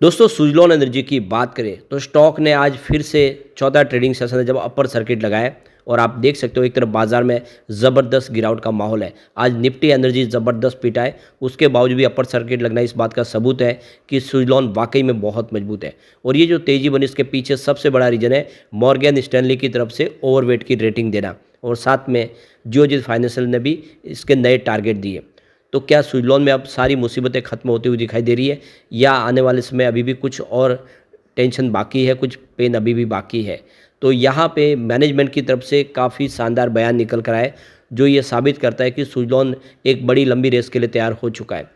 दोस्तों सुज़लॉन एनर्जी की बात करें तो स्टॉक ने आज फिर से चौथा ट्रेडिंग सेशन है जब अपर सर्किट लगाया और आप देख सकते हो एक तरफ बाजार में ज़बरदस्त गिरावट का माहौल है। आज निफ्टी एनर्जी ज़बरदस्त पीटा है, उसके बावजूद भी अपर सर्किट लगना इस बात का सबूत है कि सुज़लॉन वाकई में बहुत मजबूत है। और ये जो तेज़ी बनी इसके पीछे सबसे बड़ा रीज़न है मॉर्गन स्टैनली की तरफ से ओवरवेट की रेटिंग देना और साथ में जियोजित फाइनेंशियल ने भी इसके नए टारगेट दिए। तो क्या सुज़लॉन में अब सारी मुसीबतें खत्म होती हुई दिखाई दे रही है या आने वाले समय अभी भी कुछ और टेंशन बाकी है, कुछ पेन अभी भी बाकी है? तो यहाँ पे मैनेजमेंट की तरफ से काफ़ी शानदार बयान निकल कर आए जो ये साबित करता है कि सुज़लॉन एक बड़ी लंबी रेस के लिए तैयार हो चुका है।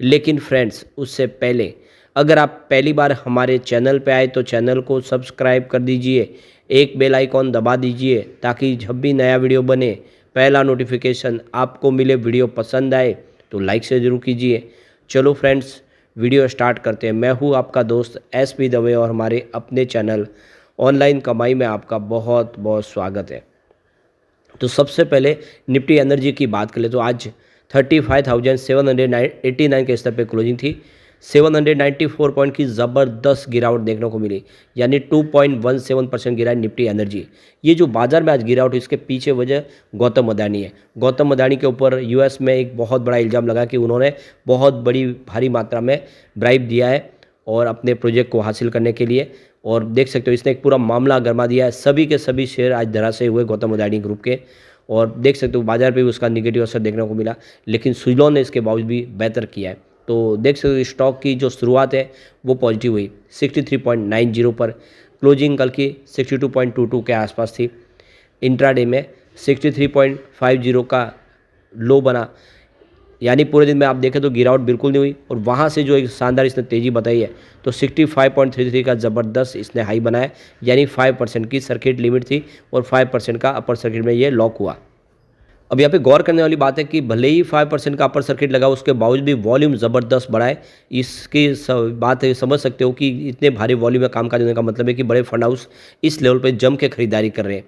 लेकिन फ्रेंड्स उससे पहले अगर आप पहली बार हमारे चैनल पे आए तो चैनल को सब्सक्राइब कर दीजिए, एक बेल आइकॉन दबा दीजिए ताकि जब भी नया वीडियो बने पहला नोटिफिकेशन आपको मिले। वीडियो पसंद आए तो लाइक से ज़रूर कीजिए। चलो फ्रेंड्स वीडियो स्टार्ट करते हैं। मैं हूँ आपका दोस्त SP दवे और हमारे अपने चैनल ऑनलाइन कमाई में आपका बहुत बहुत स्वागत है। तो सबसे पहले निफ्टी एनर्जी की बात करें तो आज 35,789 के स्तर पे क्लोजिंग थी। 794 पॉइंट की ज़बरदस्त गिरावट देखने को मिली, यानी 2.17% गिरा है निफ्टी एनर्जी। ये जो बाजार में आज गिरावट है इसके पीछे वजह गौतम अदानी है। गौतम अदानी के ऊपर US में एक बहुत बड़ा इल्ज़ाम लगा कि उन्होंने बहुत बड़ी भारी मात्रा में ब्राइब दिया है और अपने प्रोजेक्ट को हासिल करने के लिए। और देख सकते हो इसने एक पूरा मामला गरमा दिया है। सभी के सभी शेयर आज धराशायी हुए गौतम अदानी ग्रुप के और देख सकते हो बाजार पे भी उसका निगेटिव असर देखने को मिला। लेकिन सुज़लॉन ने इसके बावजूद भी बेहतर किया है। तो देख सकते हो स्टॉक की जो शुरुआत है वो पॉजिटिव हुई, 63.90 पर क्लोजिंग कल की 62.22 के आसपास थी। इंट्राडे में 63.50 का लो बना, यानी पूरे दिन में आप देखें तो गिरावट बिल्कुल नहीं हुई। और वहाँ से जो एक शानदार इसने तेज़ी बताई है तो 65.33 का ज़बरदस्त इसने हाई बनाया, यानी 5% की सर्किट लिमिट थी और 5% का अपर सर्किट में ये लॉक हुआ। अब यहाँ पे गौर करने वाली बात है कि भले ही 5% का अपर सर्किट लगा उसके बावजूद भी वॉल्यूम ज़बरदस्त बढ़ा है। इसकी बात है समझ सकते हो कि इतने भारी वॉल्यूम में कामकाज होने का मतलब है कि बड़े फंड हाउस इस लेवल पे जम के खरीदारी कर रहे हैं,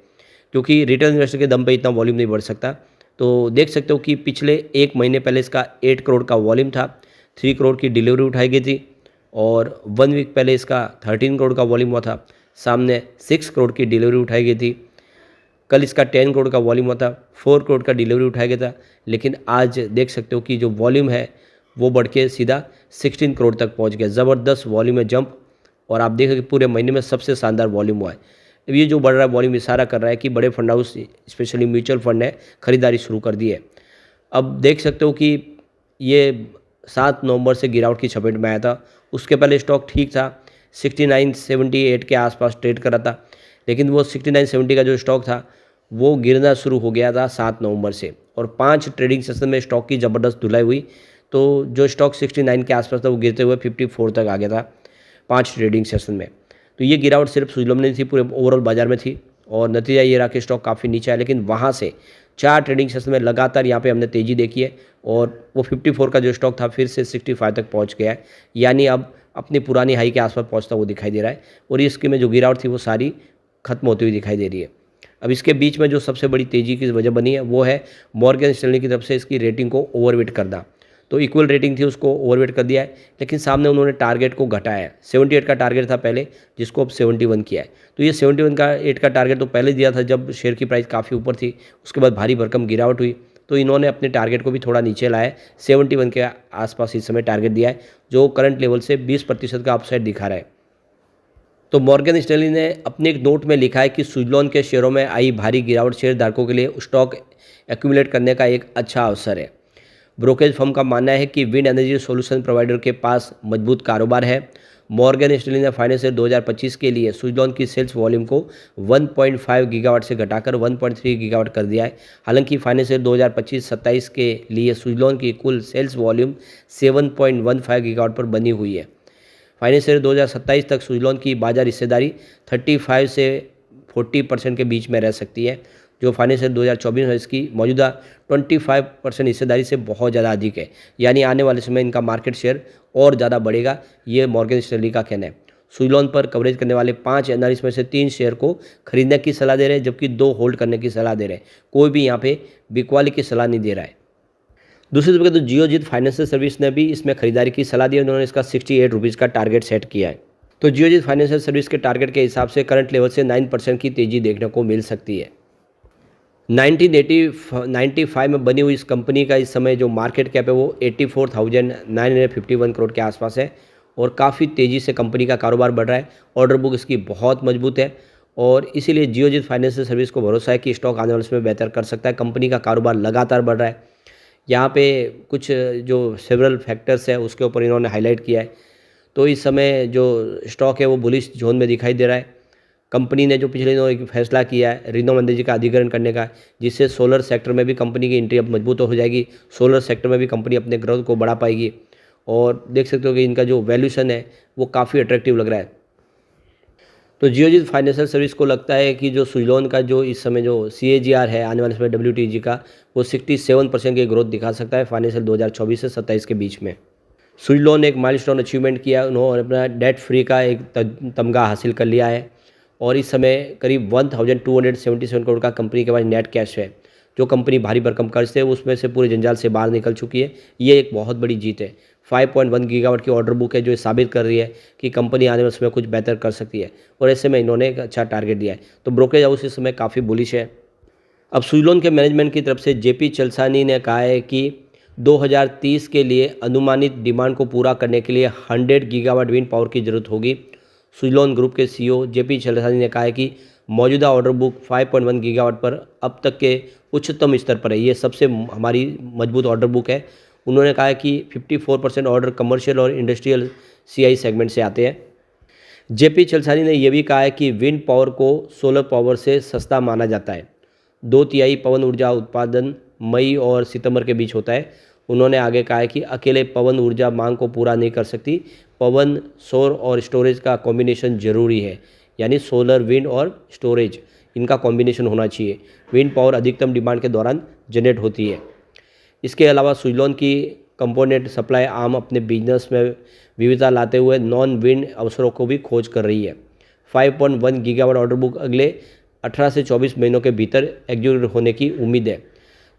क्योंकि रिटेल इन्वेस्टर के दम पे इतना वॉल्यूम नहीं बढ़ सकता। तो देख सकते हो कि पिछले एक महीने पहले इसका 8 करोड़ का वॉल्यूम था, 3 करोड़ की डिलीवरी उठाई गई थी और 1 वीक पहले इसका 13 करोड़ का वॉल्यूम हुआ था, सामने 6 करोड़ की डिलीवरी उठाई गई थी। कल इसका 10 करोड़ का वॉल्यूम हुआ था, 4 करोड़ का डिलीवरी उठाया गया था। लेकिन आज देख सकते हो कि जो वॉल्यूम है वो बढ़ के सीधा 16 करोड़ तक पहुंच गया। ज़बरदस्त वॉल्यूम में जंप और आप देखें कि पूरे महीने में सबसे शानदार वॉल्यूम हुआ है। अब ये जो बढ़ रहा है वॉल्यूम इशारा कर रहा है कि बड़े fund house specially mutual fund ने खरीदारी शुरू कर दी है। अब देख सकते हो कि ये 7 नवंबर से गिरावट की चपेट में आया था। उसके पहले स्टॉक ठीक था, 69.78 के आसपास ट्रेड कर रहा था, लेकिन वो 69.70 का जो स्टॉक था वो गिरना शुरू हो गया था 7 नवंबर से और 5 ट्रेडिंग सेशन में स्टॉक की ज़बरदस्त धुलाई हुई। तो जो स्टॉक 69 के आसपास था वो गिरते हुए 54 तक आ गया था 5 ट्रेडिंग सेशन में। तो ये गिरावट सिर्फ सुज़लॉन में नहीं थी, पूरे ओवरऑल बाजार में थी और नतीजा ये रहा कि स्टॉक काफ़ी नीचे आया। लेकिन वहाँ से 4 ट्रेडिंग सेशन में लगातार यहाँ पे हमने तेज़ी देखी है और वो 54 का जो स्टॉक था फिर से 65 तक पहुँच गया है, यानी अब अपनी पुरानी हाई के आसपास पहुँचता वो दिखाई दे रहा है। और इसकी में जो गिरावट थी वो सारी खत्म होती हुई दिखाई दे रही है। अब इसके बीच में जो सबसे बड़ी तेज़ी की वजह बनी है वो है मॉर्गन स्टैनली की तरफ से इसकी रेटिंग को ओवरवेट करना। तो इक्वल रेटिंग थी उसको ओवरवेट कर दिया है, लेकिन सामने उन्होंने टारगेट को घटाया है। 78 का टारगेट था पहले, जिसको अब 71 किया है। तो ये 71 का टारगेट तो पहले दिया था जब शेयर की प्राइस काफ़ी ऊपर थी, उसके बाद भारी भरकम गिरावट हुई तो इन्होंने अपने टारगेट को भी थोड़ा नीचे लाया है। 71 के आसपास इस समय टारगेट दिया है, जो करंट लेवल से 20% का अपसाइड दिखा रहा है। तो मॉर्गन स्टैनली ने अपने एक नोट में लिखा है कि सुज़लॉन के शेयरों में आई भारी गिरावट शेयरधारकों के लिए स्टॉक एक्यूमुलेट करने का एक अच्छा अवसर है। ब्रोकरेज फर्म का मानना है कि विंड एनर्जी सॉल्यूशन प्रोवाइडर के पास मजबूत कारोबार है। मॉर्गन स्टैनली ने फाइनेंशियल 2025 के लिए सुज़लॉन की सेल्स वॉल्यूम को 1.5 गीगावाट से घटाकर 1.3 गीगावाट कर दिया है। हालांकि फाइनेंशियल 2025-27 के लिए सुज़लॉन की कुल सेल्स वॉल्यूम 7.15 गीगावाट पर बनी हुई है। फाइनेंशियल 2027 तक सुज़लॉन की बाजार हिस्सेदारी 35 से 40% के बीच में रह सकती है, जो फाइनेंशियल 2024 में इसकी मौजूदा 25% हिस्सेदारी से बहुत ज़्यादा अधिक है। यानी आने वाले समय इनका मार्केट शेयर और ज़्यादा बढ़ेगा, ये मॉर्गन स्टैनली का कहना है। सुज़लॉन पर कवरेज करने वाले 5 एनालिस्ट में से 3 शेयर को खरीदने की सलाह दे रहे हैं, जबकि 2 होल्ड करने की सलाह दे रहे हैं। कोई भी यहाँ पे बिकवाली की सलाह नहीं दे रहा है। दूसरी तरफ तो जियोजीत फाइनेंशियल सर्विस ने भी इसमें खरीदारी की सलाह दी है। उन्होंने इसका 68 रुपीज़ का टारगेट सेट किया है। तो जियोजीत फाइनेंशियल सर्विस के टारगेट के हिसाब से करंट लेवल से 9% की तेज़ी देखने को मिल सकती है। 1995 में बनी हुई इस कंपनी का इस समय जो मार्केट कैप है वो 84,951 करोड़ के आसपास है और काफ़ी तेज़ी से कंपनी का कारोबार बढ़ रहा है। ऑर्डर बुक इसकी बहुत मजबूत है और इसीलिए जियोजीत फाइनेंशियल सर्विस को भरोसा है कि स्टॉक आने वाले समय बेहतर कर सकता है। कंपनी का कारोबार लगातार बढ़ रहा है। यहाँ पे कुछ जो सेवरल फैक्टर्स है उसके ऊपर इन्होंने हाईलाइट किया है। तो इस समय जो स्टॉक है वो बुलिश जोन में दिखाई दे रहा है। कंपनी ने जो पिछले दिनों एक फैसला किया है रिनो मंदी जी का अधिग्रहण करने का, जिससे सोलर सेक्टर में भी कंपनी की एंट्री अब मजबूत हो जाएगी। सोलर सेक्टर में भी कंपनी अपने ग्रोथ को बढ़ा पाएगी और देख सकते हो कि इनका जो वैल्यूशन है वो काफ़ी अट्रैक्टिव लग रहा है। तो जियोजीत फाइनेंशियल सर्विस को लगता है कि जो सुजलॉन का जो इस समय जो CAGR है आने वाले समय WTG का वो 67% की ग्रोथ दिखा सकता है फाइनेंशियल 2024 से 27 के बीच में। सुजलॉन ने एक माइलस्टोन अचीवमेंट किया, उन्होंने अपना डेट फ्री का एक तमगा हासिल कर लिया है और इस समय करीब 1277 करोड़ का कंपनी के पास नेट कैश है। जो कंपनी भारी भरकम कर्ज थे उसमें से पूरे जंजाल से बाहर निकल चुकी है। ये एक बहुत बड़ी जीत है। 5.1 गीगावाट की ऑर्डर बुक है जो साबित कर रही है कि कंपनी आने वाले समय कुछ बेहतर कर सकती है और ऐसे में इन्होंने एक अच्छा टारगेट दिया है। तो ब्रोकरेज हाउस इस समय काफ़ी बुलिश है। अब सुजलॉन के मैनेजमेंट की तरफ से JP चलसानी ने कहा है कि 2030 के लिए अनुमानित डिमांड को पूरा करने के लिए 100 गीगावाट विंड पावर की जरूरत होगी। सुजलॉन ग्रुप के CEO JP चलसानी ने कहा है कि मौजूदा ऑर्डर बुक 5.1 गीगावाट पर अब तक के उच्चतम स्तर पर है। ये सबसे हमारी मजबूत ऑर्डर बुक है। उन्होंने कहा है कि 54% ऑर्डर कमर्शियल और इंडस्ट्रियल CI सेगमेंट से आते हैं। JP चलसानी ने यह भी कहा है कि विंड पावर को सोलर पावर से सस्ता माना जाता है। 2/3 पवन ऊर्जा उत्पादन मई और सितंबर के बीच होता है। उन्होंने आगे कहा है कि अकेले पवन ऊर्जा मांग को पूरा नहीं कर सकती, पवन, सौर और स्टोरेज का कॉम्बिनेशन जरूरी है। यानी सोलर, विंड और स्टोरेज इनका कॉम्बिनेशन होना चाहिए। विंड पावर अधिकतम डिमांड के दौरान जनरेट होती है। इसके अलावा सुजलॉन की कंपोनेंट सप्लाई आर्म अपने बिजनेस में विविधता लाते हुए नॉन विंड अवसरों को भी खोज कर रही है। 5.1 गीगावाट ऑर्डर बुक अगले 18 से 24 महीनों के भीतर एग्जीक्यूट होने की उम्मीद है।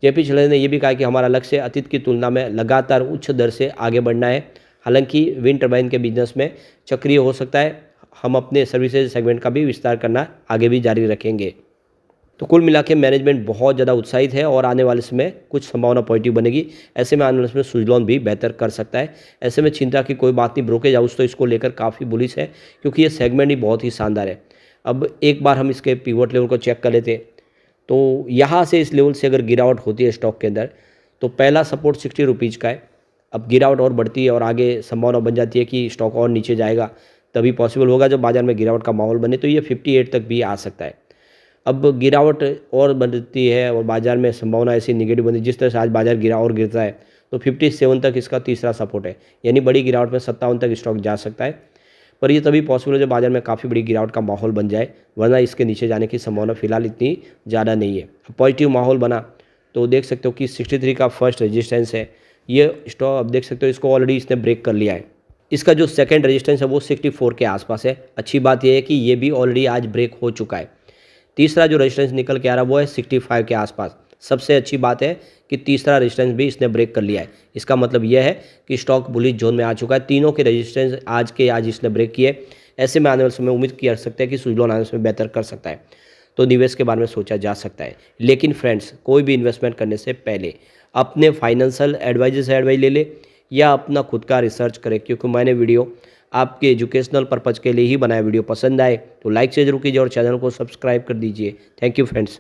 JP चलसानी ने यह भी कहा कि हमारा लक्ष्य अतीत की तुलना में लगातार उच्च दर से आगे बढ़ना है। हालांकि विंड टर्बाइन के बिजनेस में चक्रीय हो सकता है। हम अपने सर्विसेज सेगमेंट का भी विस्तार करना आगे भी जारी रखेंगे। तो कुल मिला के मैनेजमेंट बहुत ज़्यादा उत्साहित है और आने वाले समय कुछ संभावना पॉजिटिव बनेगी। ऐसे में आने वाले समय सुजलॉन भी बेहतर कर सकता है। ऐसे में चिंता की कोई बात नहीं। ब्रोकरेज हाउस तो इसको लेकर काफ़ी बुलिश है क्योंकि ये सेगमेंट ही बहुत ही शानदार है। अब एक बार हम इसके पिवट लेवल को चेक कर लेते तो यहाँ से इस लेवल से अगर गिरावट होती है स्टॉक के अंदर तो पहला सपोर्ट 60 रुपीज़ का है। अब गिरावट और बढ़ती है और आगे संभावना बन जाती है कि स्टॉक और नीचे जाएगा, तभी पॉसिबल होगा जब बाजार में गिरावट का माहौल बने। तो ये 58 तक भी आ सकता है। अब गिरावट और बढ़ती है और बाजार में संभावना ऐसी निगेटिव बनती है, जिस तरह से आज बाजार गिरा और गिरता है तो 57 तक इसका तीसरा सपोर्ट है। यानी बड़ी गिरावट में 57 तक स्टॉक जा सकता है, पर ये तभी पॉसिबल है जब बाजार में काफ़ी बड़ी गिरावट का माहौल बन जाए, वरना इसके नीचे जाने की संभावना फिलहाल इतनी ज़्यादा नहीं है। पॉजिटिव माहौल बना तो देख सकते हो कि 63 का फर्स्ट रेजिस्टेंस है। ये स्टॉक अब देख सकते हो इसको ऑलरेडी इसने ब्रेक कर लिया है। इसका जो सेकंड रेजिस्टेंस है वो 64 के आसपास है। अच्छी बात यह है कि ये भी ऑलरेडी आज ब्रेक हो चुका है। तीसरा जो रेजिस्टेंस निकल के आ रहा है वो है 65 के आसपास। सबसे अच्छी बात है कि तीसरा रेजिस्टेंस भी इसने ब्रेक कर लिया है। इसका मतलब यह है कि स्टॉक बुलिश जोन में आ चुका है। तीनों के रेजिस्टेंस आज इसने ब्रेक किए। ऐसे में आने वाले समय उम्मीद कर सकते हैं कि सुजलॉन आने वाले समय बेहतर कर सकता है, तो निवेश के बारे में सोचा जा सकता है। लेकिन फ्रेंड्स, कोई भी इन्वेस्टमेंट करने से पहले अपने फाइनेंशियल एडवाइजर से एडवाइस ले ले या अपना खुद का रिसर्च करें, क्योंकि मैंने वीडियो आपके एजुकेशनल पर्पज़ के लिए ही बनाया। वीडियो पसंद आए तो लाइक से जरूर कीजिए और चैनल को सब्सक्राइब कर दीजिए। Thank you friends.